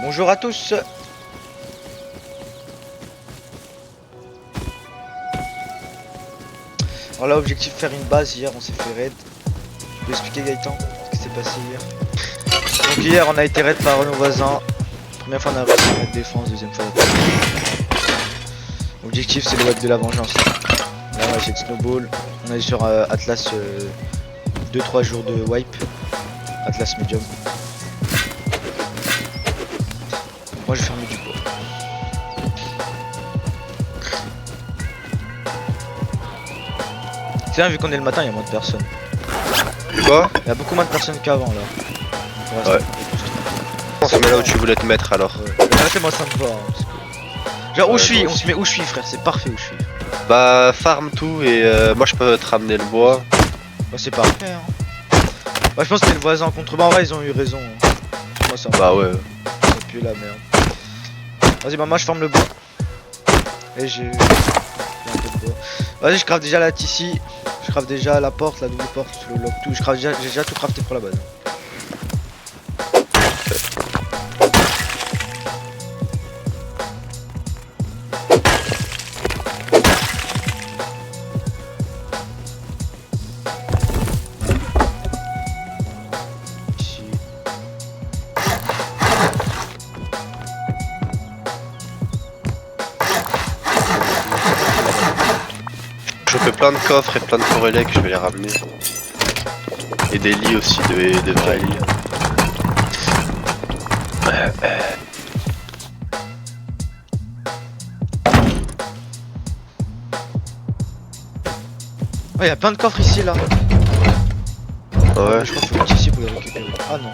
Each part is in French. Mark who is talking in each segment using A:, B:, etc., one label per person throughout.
A: Bonjour à tous. Alors là, objectif faire une base. Hier, on s'est fait raid. Tu peux expliquer Gaëtan ce qui s'est passé hier? Donc hier, on a été raid par nos voisins. Première fois, on a réussi à mettre défense. Deuxième fois, objectif, c'est le web de la vengeance. Là, on va essayer de snowball. On est sur Atlas 2-3 jours de wipe. Atlas medium. Moi, je vais fermer du bois. C'est bien, vu qu'on est le matin, il y a moins de personnes.
B: Quoi?
A: Il y a beaucoup moins de personnes qu'avant là.
B: Ouais. On se met là où tu voulais te mettre alors.
A: Arrêtez-moi ça me va. Genre où je suis, on se met où je suis frère, c'est parfait où je suis.
B: Bah farm tout et moi je peux te ramener le bois.
A: Bah c'est parfait hein. Bah je pense que c'est le voisin contre moi, en vrai ils ont eu raison. Hein. Moi ça
B: Bah ouais.
A: Ça pue la merde. Vas-y bah moi je forme le bois. Et j'ai un peu de bois. Vas-y je crafte déjà la ici. Je crafte déjà la porte, la double porte, le lock, tout. J'ai déjà tout crafté pour la base. Ici.
B: Je fais plein de coffres et plein de forêts que je vais les ramener. Et des lits aussi, des vrais lits.
A: Oh y'a plein de coffres ici là.
B: Ouais.
A: Je crois qu'il faut être ici pour les récupérer. Ah non.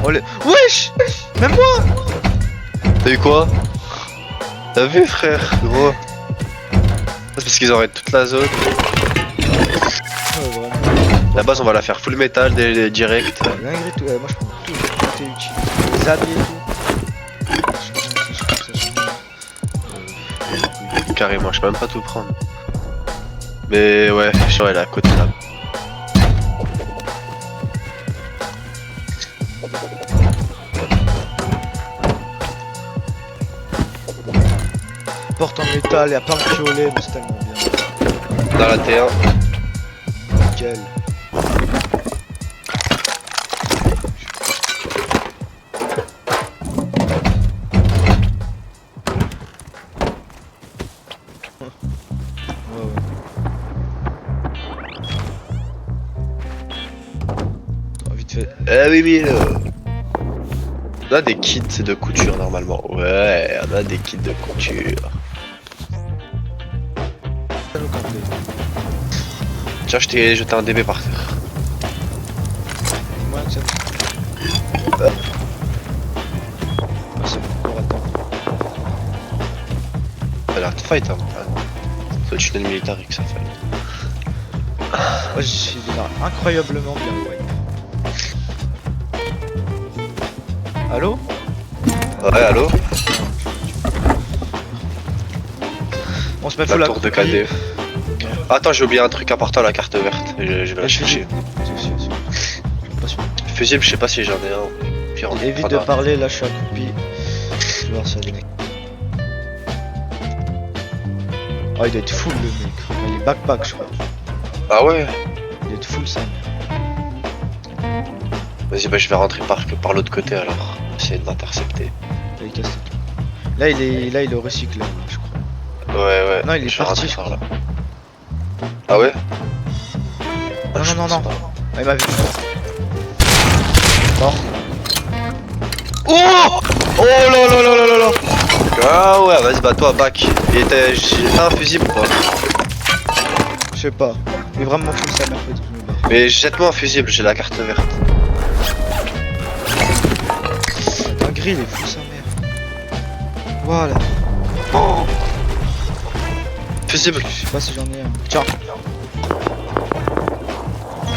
A: Oh les... Wesh. Même moi.
B: T'as vu quoi? T'as vu frère, gros? C'est parce qu'ils auraient toute la zone.
A: Ouais, vraiment.
B: La base on va la faire full metal direct.
A: Dinguerie tout, moi je prends tout est utile. Les habits et tout.
B: Carrément, je peux même pas tout prendre. Mais ouais, je suis à côté là.
A: Porte en métal, y'a plein de piolets, mais c'est tellement bien.
B: Dans la T1.
A: Nickel. Vite fait.
B: Ah oui, mais on a des kits de couture normalement. Ouais, on a des kits de couture. Tiens, je t'ai jeté un DB par terre.
A: Moi, ça. Ah, c'est bon, on attend.
B: Ça a l'air de fight, hein. C'est tunnel militaire que ça fait.
A: Moi, je suis déjà incroyablement bien, ouais. Allô?
B: Ouais, allô?
A: On se met
B: La
A: full
B: tour de
A: accroupi.
B: KD. Attends, j'ai oublié un truc important, la carte verte. Je vais la chercher. Fusible, je sais pas si j'en ai un. Puis on
A: Évite de parler, là je suis accroupi. Je vais voir s'il y a des mecs. Oh, il doit être full le mec. Il est backpack, je crois.
B: Ah ouais?
A: Il doit être full ça.
B: Vas-y, bah je vais rentrer par l'autre côté alors. Essayer de l'intercepter.
A: Il est cassé tout. Là, il est au recycle, je crois.
B: Ouais.
A: Non, il est
B: Je vais
A: parti,
B: rentrer
A: je
B: par
A: crois.
B: là. Ah ouais?
A: Non. Ah, il m'a vu. Mort.
B: Oh! Oh là là là là là là! Ah ouais, vas-y, bah toi, back. J'ai un fusible ou pas?
A: Je sais pas. Il est vraiment full sa mère, faut que je me barre.
B: Mais jette-moi un fusible, j'ai la carte verte.
A: Un gris, il est full sa mère. Voilà. Oh,
B: Fusible.
A: je sais pas si j'en ai un. Tiens.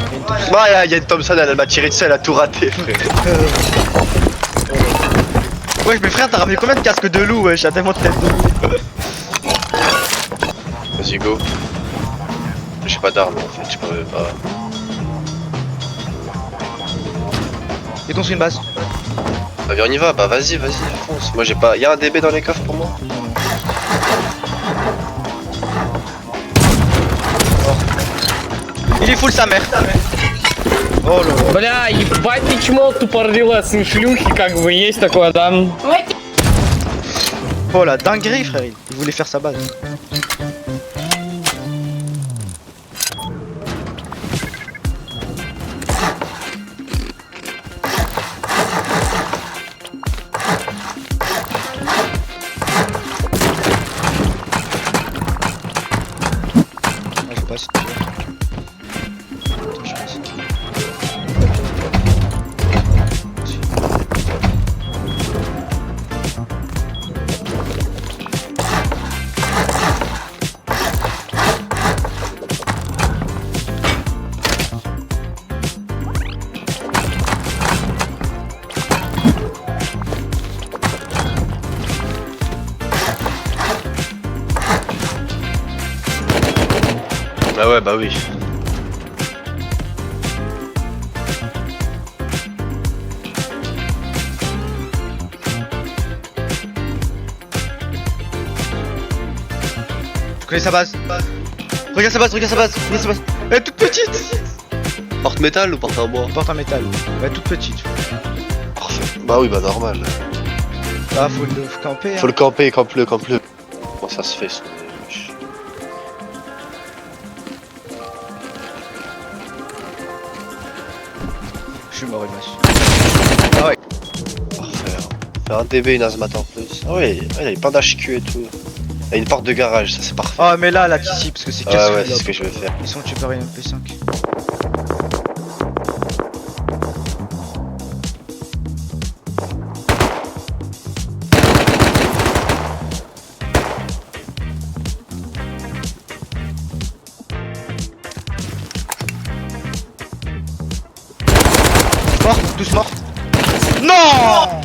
A: Il y a une Thompson.
B: Bah, y a une Thompson, elle m'a tiré dessus, elle a tout raté, frère.
A: Wesh, mais frère, t'as ramené combien de casques de loup? Wesh, y'a tellement de têtes de loup.
B: Vas-y, go. J'ai pas d'armes en fait, je peux pas.
A: J'ai construit une base.
B: Bah viens on y va, bah vas-y, fonce. Moi j'ai pas... Y'a un DB dans les coffres pour moi?
A: Il est full sa mère. Oh là là.
C: Бля, ебать ты чмо тупорылая сын шлюхи, как бы есть такое, да?
A: Oh la dinguerie frère, il voulait faire sa base. Ah, je sais pas si tu veux. Attends, je sais pas si tu veux.
B: Bah ouais, bah oui.
A: Tu connais sa base? Regarde sa base, regarde sa base, regarde sa base. Elle est toute petite.
B: Porte métal ou porte en bois?
A: Porte en métal. Elle est toute petite.
B: Parfait. Bah oui, bah normal.
A: Ah, faut camper.
B: Faut le camper, campe-le. Comment ça se fait ça?
A: Je suis mort, il m'a. Ah ouais.
B: Parfait. Faire un DB, une azmat en plus. Ah ouais, il a plein d'HQ et tout. Il y a une porte de garage, ça c'est parfait.
A: Ah, mais là, ici, parce que c'est
B: Ah
A: casse.
B: ouais, c'est ce que je vais faire.
A: Ils sont tu paries un MP5. Morte, tous mortes. Non!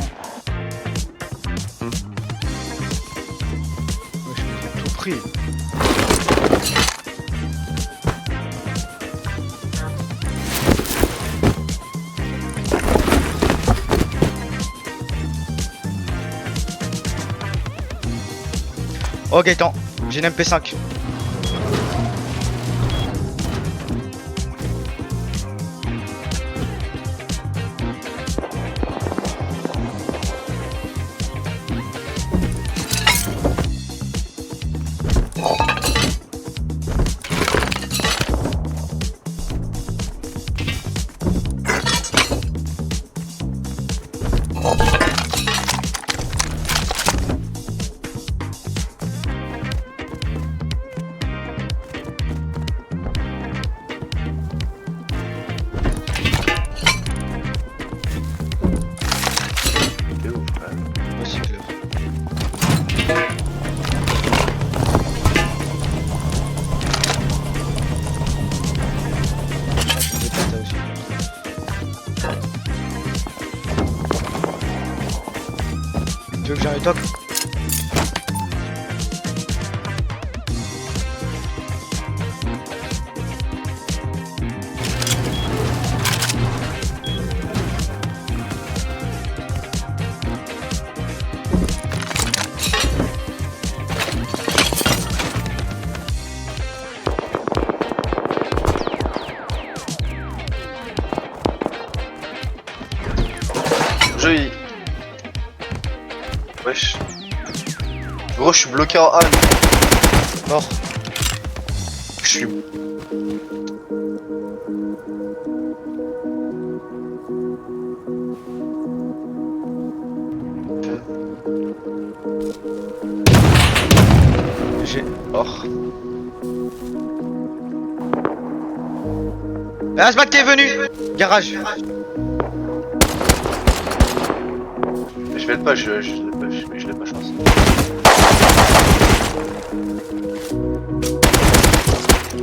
A: Ouais, j'ai tout pris. Oh Gaëtan, j'ai une MP5. Voici clair. Tu veux que j'en ai top?
B: Jeu. Wesh. Gros, je suis bloqué en A.
A: Mort.
B: Je suis.
A: J'ai.
B: Mort.
A: Asmat qui est venu. Garage.
B: Je vais le pas, je l'ai pas chance.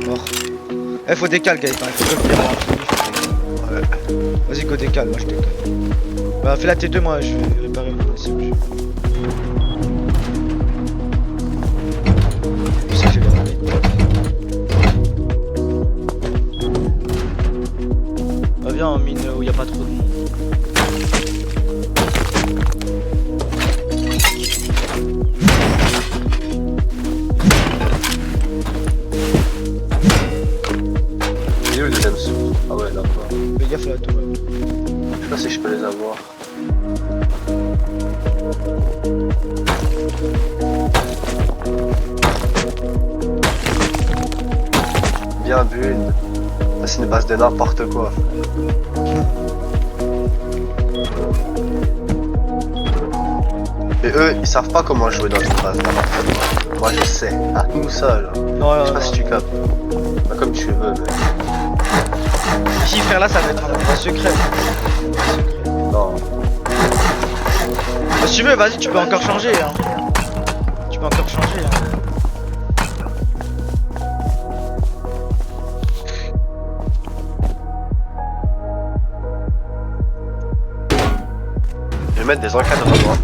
A: Mort. Eh, faut décal, Gaëtan. Il faut que je
B: Ouais.
A: Vas-y, go décal, moi je décale. Bah, fais la T2, moi je vais réparer le principe. Je sais que j'ai les ramener. Bah, viens en mine où il n'y a pas trop de monde.
B: c'est une base de n'importe quoi. Et eux, ils savent pas comment jouer dans une base n'importe quoi. Moi je sais, à nous seuls.
A: Non,
B: Je sais pas si tu captes. Bah, comme tu veux, mais.
A: Si frère là ça va être un endroit secret.
B: Non.
A: Bah, si tu veux, vas-y, tu peux encore changer. Hein. Tu peux encore changer. Hein.
B: Je vais mettre des encadrements.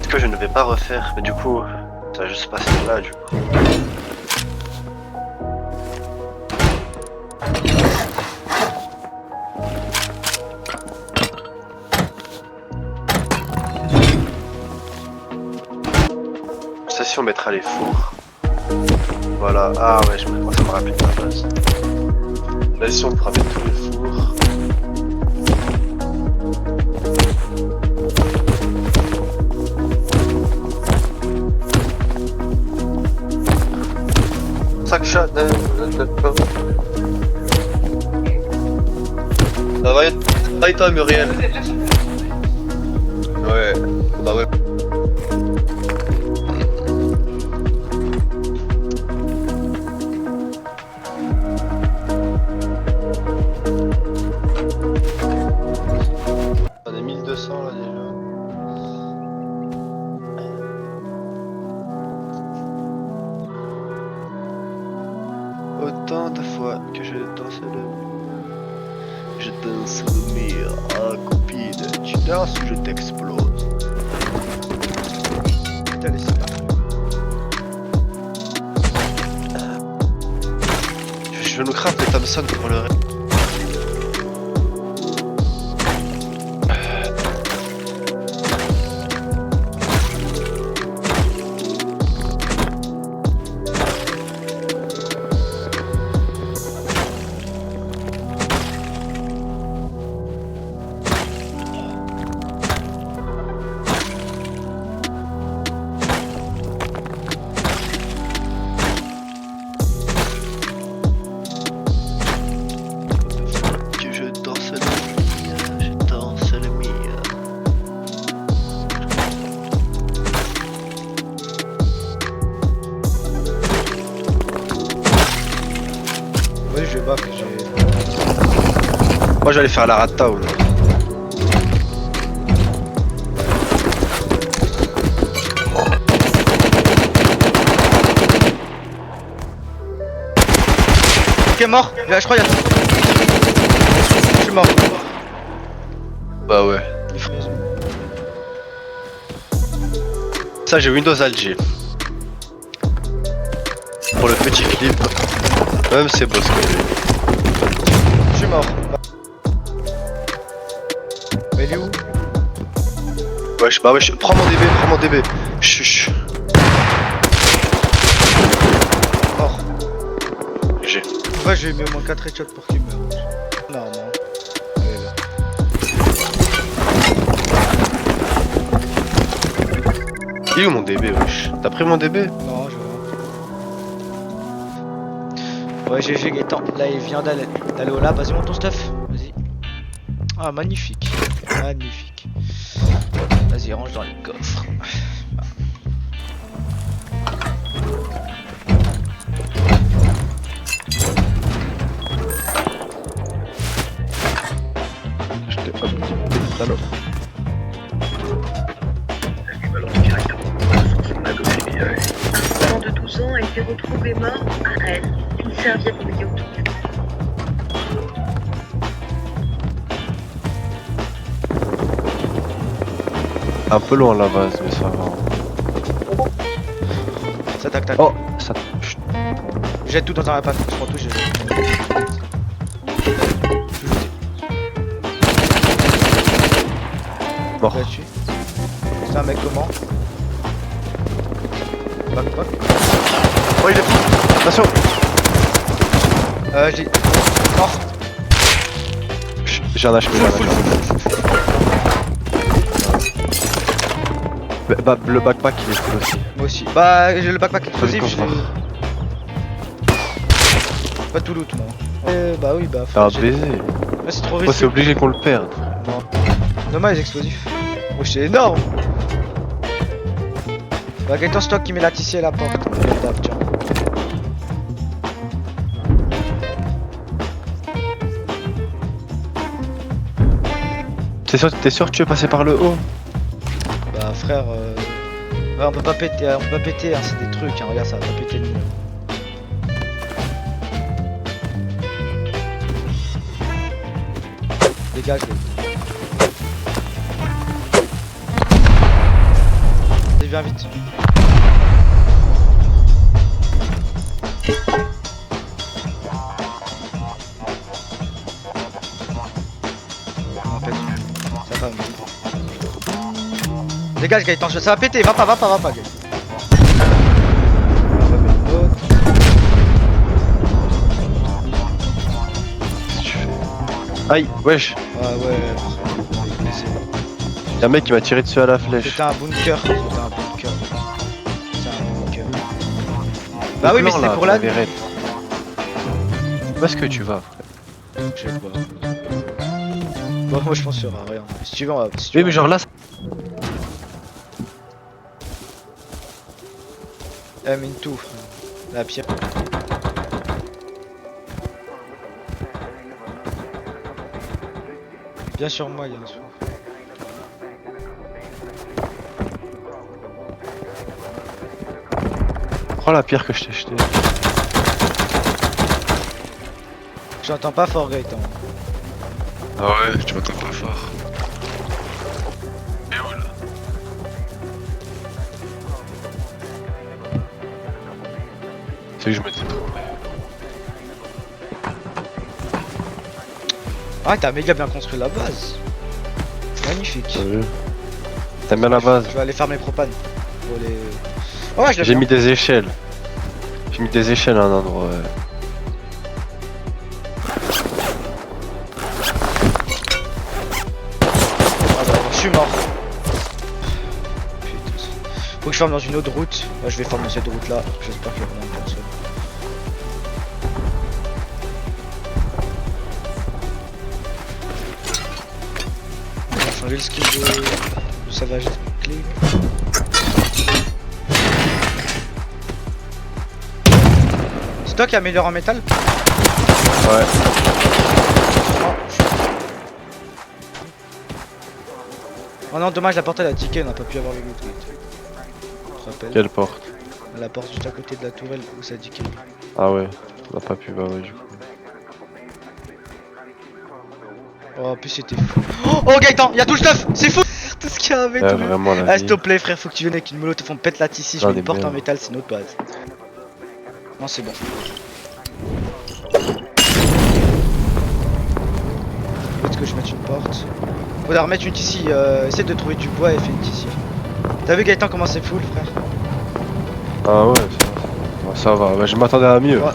B: Ce que je ne vais pas refaire, mais du coup, ça va juste passer là du coup. Ça si on mettra les fours. Voilà, ah ouais, ça me rappelle la base. Là si on pourra mettre tous les fours. Sac chat. Ça va et toi Muriel? Ouais, bah ouais. On est 1200 là déjà. Autant de fois que je danse le mur. Je danse le mur. Ah copine, tu danses ou je t'explose.
A: Putain, laissez là.
B: Je nous crappe les Thompson pour le reste.
A: Vas-y, je vais back, j'ai.
B: Moi j'allais faire la rata ou
A: Ok, mort. Là, je crois qu'il y a. Je suis mort.
B: Bah ouais.
A: Il faut-
B: Ça j'ai Windows Alger. Pour le petit clip. Même c'est beau ce que j'ai.
A: Je suis mort. Mais il est où?
B: Wesh, bah wesh, prends mon DB. Chuch.
A: Mort.
B: J'ai.
A: Ouais, j'ai mis au moins 4 headshots pour qu'il meure. Non, non. Elle est là.
B: Il est où mon DB wesh? T'as pris mon DB?
A: Non, je vois. Ouais, GG Gaëtan. Là, il vient d'aller au lab. Vas-y, monte ton stuff. Vas-y. Ah, magnifique. Magnifique. Vas-y, range dans les coffres.
B: Je t'ai hop, salope.
D: Enfant de 12 ans a été retrouvé mort à Rennes, une serviette mouillée autour du cou.
B: Un peu loin la base, mais ça va.
A: Ça tac tac.
B: Oh, ça. Chut.
A: Jette tout dans un impact. Je prends tout, je jette.
B: Mort.
A: Là-dessus. C'est un mec comment? Back.
B: Oh, il est fou. Attention.
A: J'ai. Mort.
B: J'ai un HP, j'ai un HP. Bah, le backpack il est cool aussi.
A: Moi aussi. Bah, j'ai le backpack explosif.
B: Vas-y,
A: Je
B: qu'on
A: l'ai. Pas tout loot, moi. Bah oui, bah.
B: Ah,
A: j'ai-
B: baiser.
A: Ouais, c'est trop
B: Moi,
A: risqué.
B: c'est obligé qu'on le perde.
A: Dommage les explosifs. Oh, c'est énorme. Bah, Gaëtan, c'est toi qui met la tissée à la porte. Tape, tiens.
B: T'es sûr que tu veux passer par le haut?
A: Bah, frère, ouais, on peut pas péter, hein, c'est des trucs, hein, regarde, ça va pas péter le mur. Dégage, allez, viens vite. On pète. Ça va, dégage Gaëtan, ça va péter, va pas Gaëtan. On va remettre l'autre.
B: Qu'est-ce que tu fais? Aïe, wesh.
A: Ah ouais,
B: Y'a un mec qui m'a tiré dessus à la flèche.
A: c'était un bunker. Bah oui, mais c'était pour la nuit.
B: Où est-ce que tu vas, frère?
A: Je sais pas. Bon, moi je pense qu'il y aura rien. Si tu veux, on va. Si tu
B: Oui,
A: veux,
B: mais genre là,
A: mine tout, frère. La pierre. Bien sur moi, il y a un soir.
B: prends la pierre que je t'ai jetée.
A: J'entends pas fort, Gaëtan.
B: Ah ouais, tu m'entends pas fort. Et où là? C'est que je m'étais trompé.
A: Ah, t'as méga bien construit la base. Magnifique.
B: T'aimes bien la base?
A: Je vais aller faire mes propanes. Pour les... Oh, ouais, je l'ai
B: J'ai
A: bien.
B: mis des échelles. J'ai mis des échelles à un endroit. Ouais.
A: Ah bah, je suis mort. Putain. Faut que je forme dans une autre route. Là, je vais former cette route là. J'espère qu'il y aura moins de personnes. On va changer le skill de Savage Cling. C'est toi qui améliore en métal?
B: Ouais.
A: Oh non, dommage, la porte elle a tiqué, on n'a pas pu avoir le loot. Tu te rappelles?
B: Quelle porte?
A: La porte juste à côté de la tourelle où ça a tiqué.
B: Ah ouais. On a pas pu, bah ouais, du coup.
A: Oh, en plus c'était fou. Oh, Gaëtan, y'a tout le stuff! C'est fou! Tout ce qu'il y avait,
B: Ouais,
A: tout le...
B: vraiment la
A: Ah,
B: vie.
A: s'il te plaît, frère, faut que tu viennes avec une molotov, on pète la ici, je
B: J'en
A: mets
B: ai
A: une porte
B: bien.
A: en métal, c'est notre base. Non, c'est bon. Peut-être que je mette une porte. Faudra remettre une ici, essaie de trouver du bois et fais une ici. T'as vu Gaëtan comment c'est full, frère?
B: Ah ouais, ça va. Bah, je m'attendais à mieux.
A: Ouais.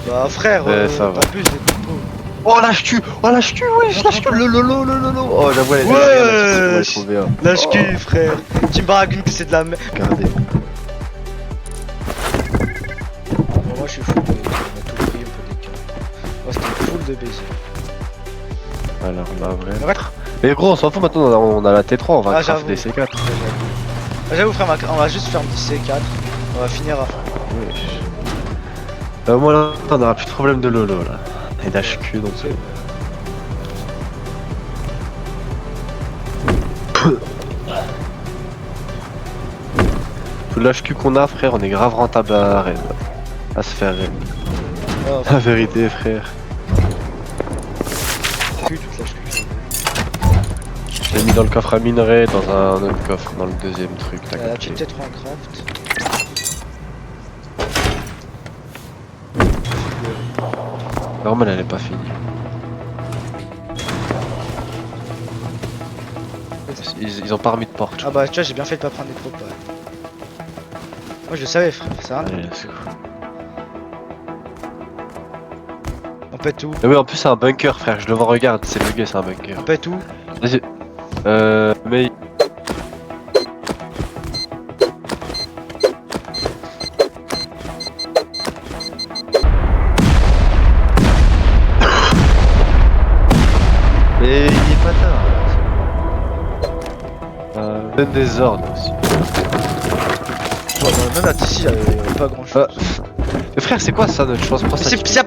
A: Bah, frère,
B: Ouais, ça va.
A: en plus, j'ai tout beau.
B: Oh lâche-tu, wesh, lâche-tu, le. Oh j'avoue elle est
A: Ouais.
B: bien, trouvé un.
A: Lâche cul, frère. Tu me baragouines que c'est de la merde.
B: Regardez.
A: Bon, moi je suis full de... On a tout pris, on peut décaler. Moi c'était full de baiser.
B: Alors là vraiment.
A: Arrête.
B: Mais gros on s'en fout maintenant, on a la T3, on va
A: Ah,
B: craft des
A: j'avoue.
B: C4.
A: Ah, j'avoue frère, on va juste faire un petit C4. On va finir à...
B: Wesh. Au moins là on aura plus de problème de lolo là. Et d'HQ donc c'est... Tout l'HQ qu'on a frère, on est grave rentable à Rennes. À se faire Rennes.
A: Oh,
B: La vérité frère.
A: cul, toute la cheville.
B: J'ai mis dans le coffre à minerai, dans un autre coffre, dans le deuxième truc. T'as
A: La
B: capté.
A: petite T3 en craft.
B: Normal elle est pas finie. Ils ont pas remis de porte.
A: Ah bah tu vois, j'ai bien fait de pas prendre des propos. Ouais. Moi je le savais frère, ça va.
B: Allez, let's go.
A: On pète tout.
B: Mais oui, en plus c'est un bunker frère, je le vois, regarde, c'est bugué, c'est un bunker.
A: On pète tout.
B: Vas-y. Mais... Donne des ordres aussi.
A: Ouais, bah, même à Tissi, il y avait pas grand chose.
B: Mais frère, c'est quoi ça notre chance? Prends ça.
A: C'est.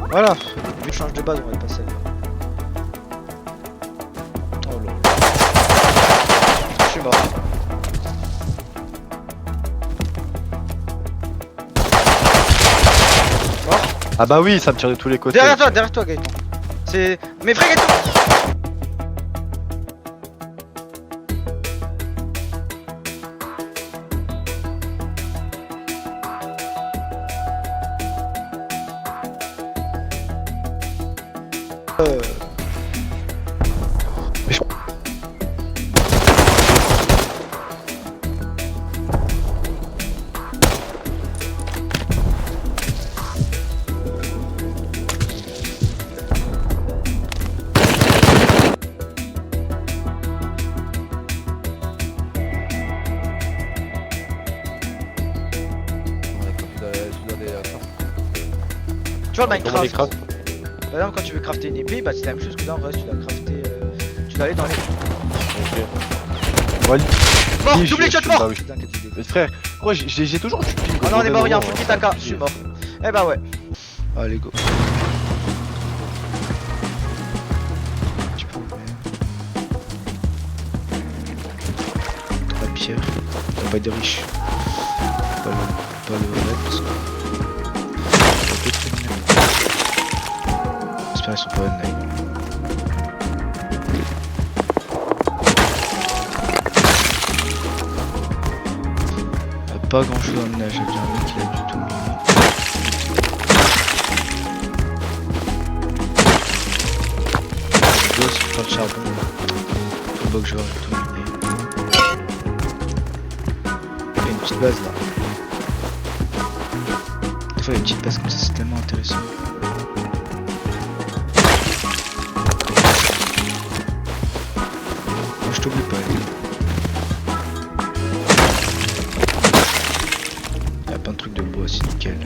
A: Voilà, vu que je change de base, on va y passer là. Oh là. Je suis mort.
B: Ah bah oui, ça me tire de tous les côtés.
A: Derrière toi, Gaëtan. C'est. Mais frère Gaëtan! Tu vois le
B: Comment les
A: Minecraft,
B: crafts?
A: par exemple quand tu veux crafter une épée, bah c'est la même chose que dans Rust, tu dois crafter, tu dois aller dans les...
B: Ok. Ouais,
A: Mort,
B: oui,
A: double
B: je-
A: shot
B: je-
A: mort.
B: bah oui.
A: Putain, quelle idée.
B: Mais frère, pourquoi j'ai toujours du ping?
A: Ah non on est mort, y'a un full kit AK, je suis mort. Eh bah ouais. Allez go. Tu peux ouvrir. La pierre, ça va pas être des riches. Pas le red parce que... J'espère qu'ils sont pas online. Pas grand chose dans le neige, j'ai déjà un mec qui a du tout mis. Dos, il faut faire le charbon. Tout le bug je vais tout miner. Il y a une petite base là. Des fois il y a une petite base comme ça, c'est tellement intéressant. Moi je t'oublie pas. Il y a plein de trucs de bois, c'est nickel.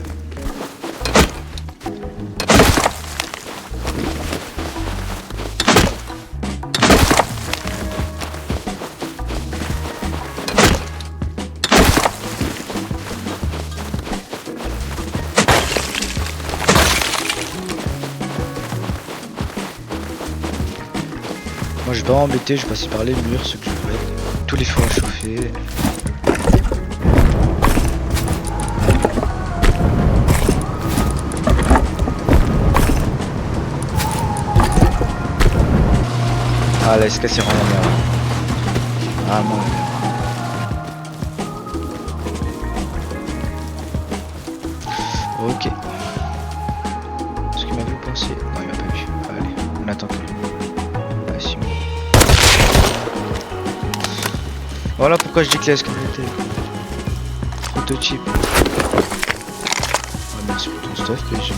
A: Moi je vais pas m'embêter, je vais passer par les murs, ceux que je veux. Tous les fours à chauffer. Ah là, est-ce que c'est vraiment la merde? Ah mon merde. Ok. Est-ce qu'il m'a vu penser? Non, il m'a pas vu. Allez, on attend que. Ah si. Voilà pourquoi je dis que la SKT. Prototype. Ah, merci pour ton stuff, PG.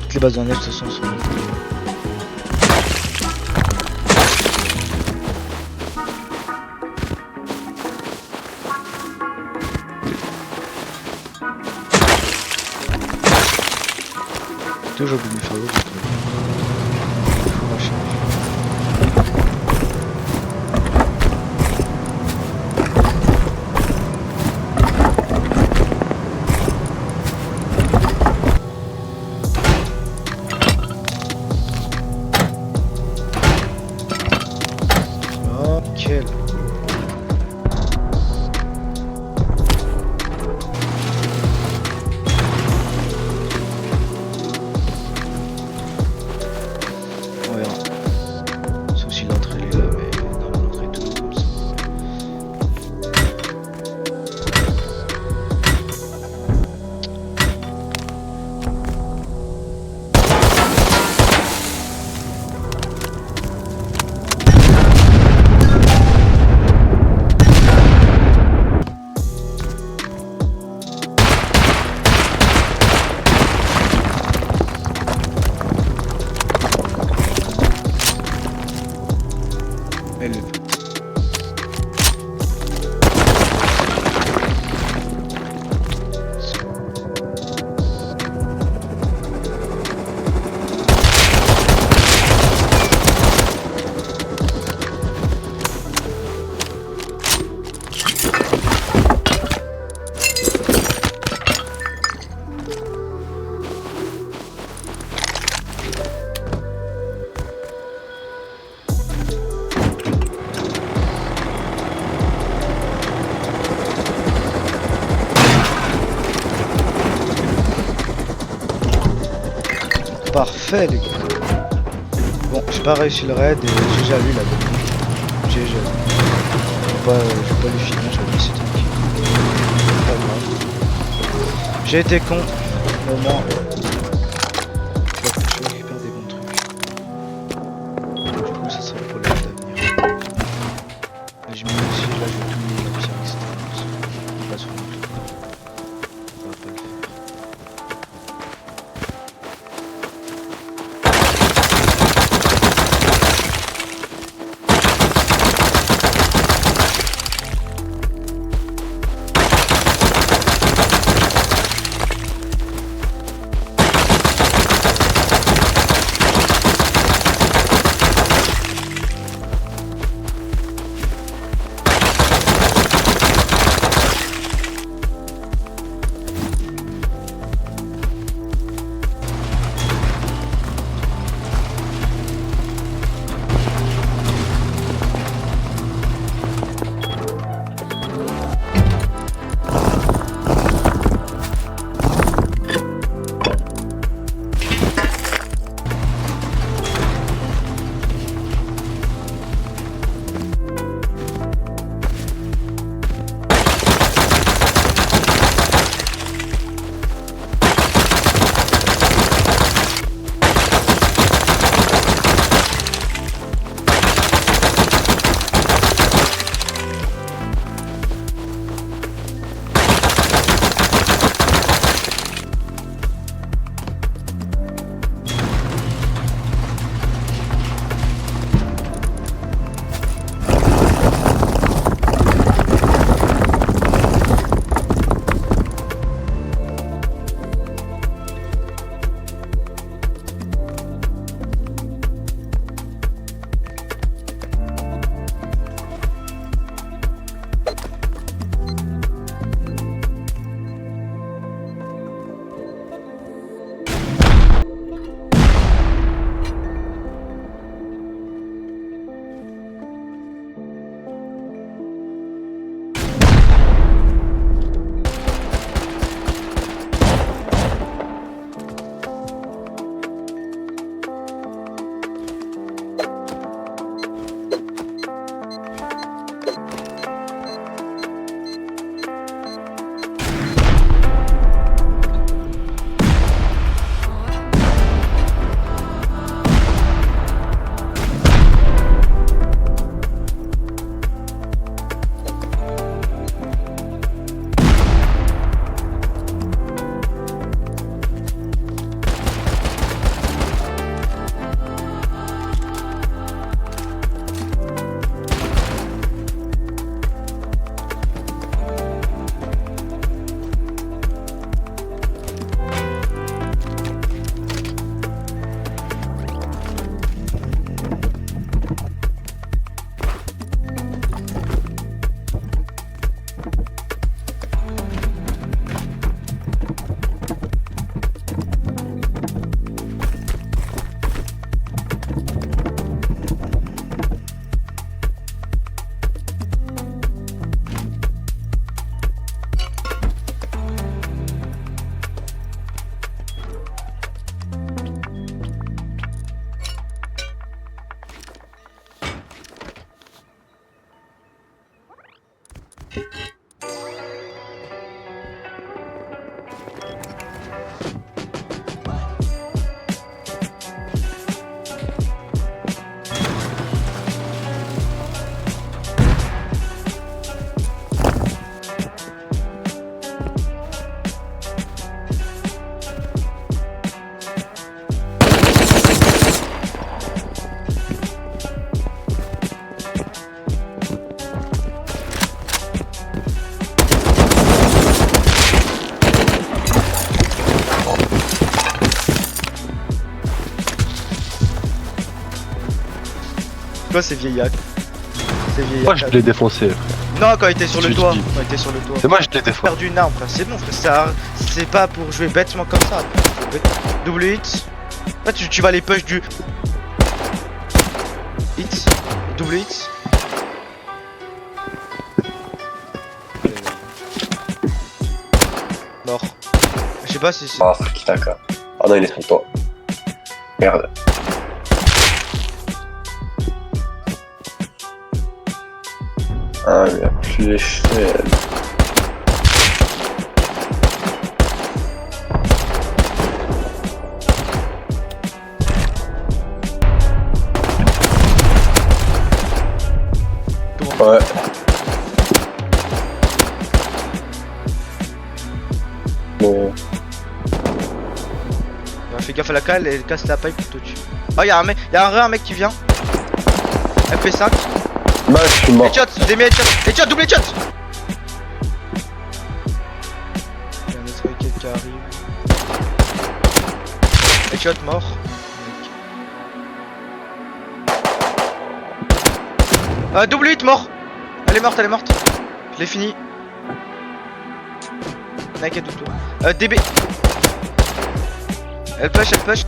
A: Toutes les bases en neige de toute façon sont... Toujours oublié de faire l'autre. Nickel. Parfait les gars. Bon, j'ai pas réussi le raid et j'ai déjà vu la bonne. J'ai déjà vu. Je vais pas lui finir, je vais le laisser tranquille. Pas grave. J'ai été con, mais au moins je récupère des bons trucs. Du coup ça sera pour les d'avenir. Et je me dis aussi, là je vais tout miner la pierre, etc. Pas sur le truc. On va pas le faire. Quoi c'est vieillard? C'est vieillard.
B: Moi je l'ai défoncé.
A: Non, quand il était sur le
B: Je
A: toit.
B: dis.
A: Quand il était sur le toit.
B: C'est moi je l'ai défoncé.
A: Perdu une arme, frère. C'est bon, frère. C'est pas pour jouer bêtement comme ça. Double hit. Là, tu vas les push du. Hit. Double hit. Mort. Je sais pas si c'est.
E: Ah, Kitaka. Ah non, il est sur toi.
B: Merde. Ah, il a plus d'échelle. Ouais. Bon.
A: Bah, fais gaffe à la cale et casse la pipe plutôt dessus. Oh, y'a un mec, un mec qui vient. FP5.
B: Bah, je suis mort.
A: Headshot, j'ai mis headshot. Headshot, double headshot. Il y a un autre wicket qui arrive. Headshot mort. Double hit mort. Elle est morte, elle est morte. Je l'ai fini. Mec, tout tour. DB. Elle push, elle push.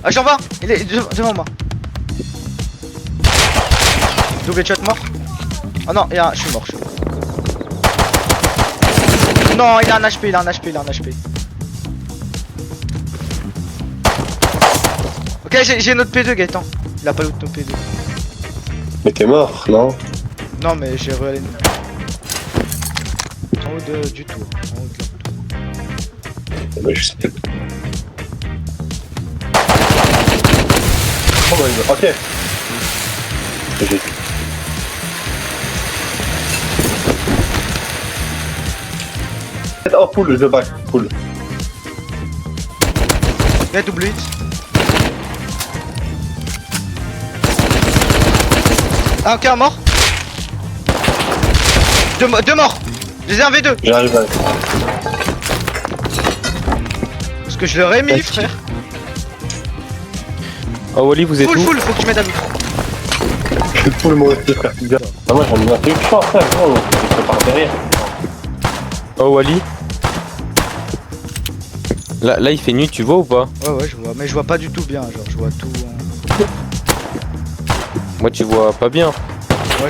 A: Ah, j'en vais. Il est devant moi. Double shot mort. Oh non, je suis mort, Non, il a un HP, il a un HP. Ok, j'ai notre P2 Gaëtan. Il a pas l'autre P2.
B: Mais t'es mort, non?
A: Non, mais j'ai re-allé. En haut du tour. En haut de la tour.
B: Bah, je sais. Oh my god, ok. J'ai... Oh, poule, je back, poule.
A: Il y a double hit. Ah, ok, un mort. Deux morts. Je les ai un V2.
B: J'arrive à...
A: Parce que je leur ai mis, frère.
E: Oh Wally, vous êtes où?
A: Full, faut que tu mettes à l'autre.
B: Poule, moi aussi, frère. Ah, moi, j'en ai un truc fort, frère. Non, je par derrière.
E: Oh Wally. Là, il fait nuit, tu vois ou pas?
A: Ouais, je vois. Mais je vois pas du tout bien, genre, je vois tout.
E: Moi, tu vois pas bien.
A: Ouais,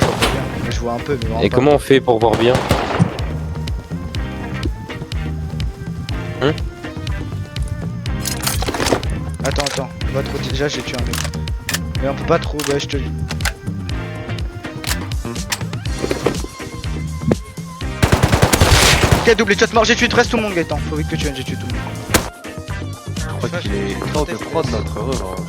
A: je vois pas bien. Mais je vois un peu, mais vraiment
E: Et
A: pas.
E: comment on fait pour voir bien?
A: Attends. On va trop. Déjà, j'ai tué un mec. Mais on peut pas trop. Bah, je te dis. Ok, double shot mort. J'ai tué presque tout le monde, Gaëtan. Faut vite que tu viennes, j'ai tué tout le monde.
B: Je crois qu'il est fort de prod notre erreur. Hein.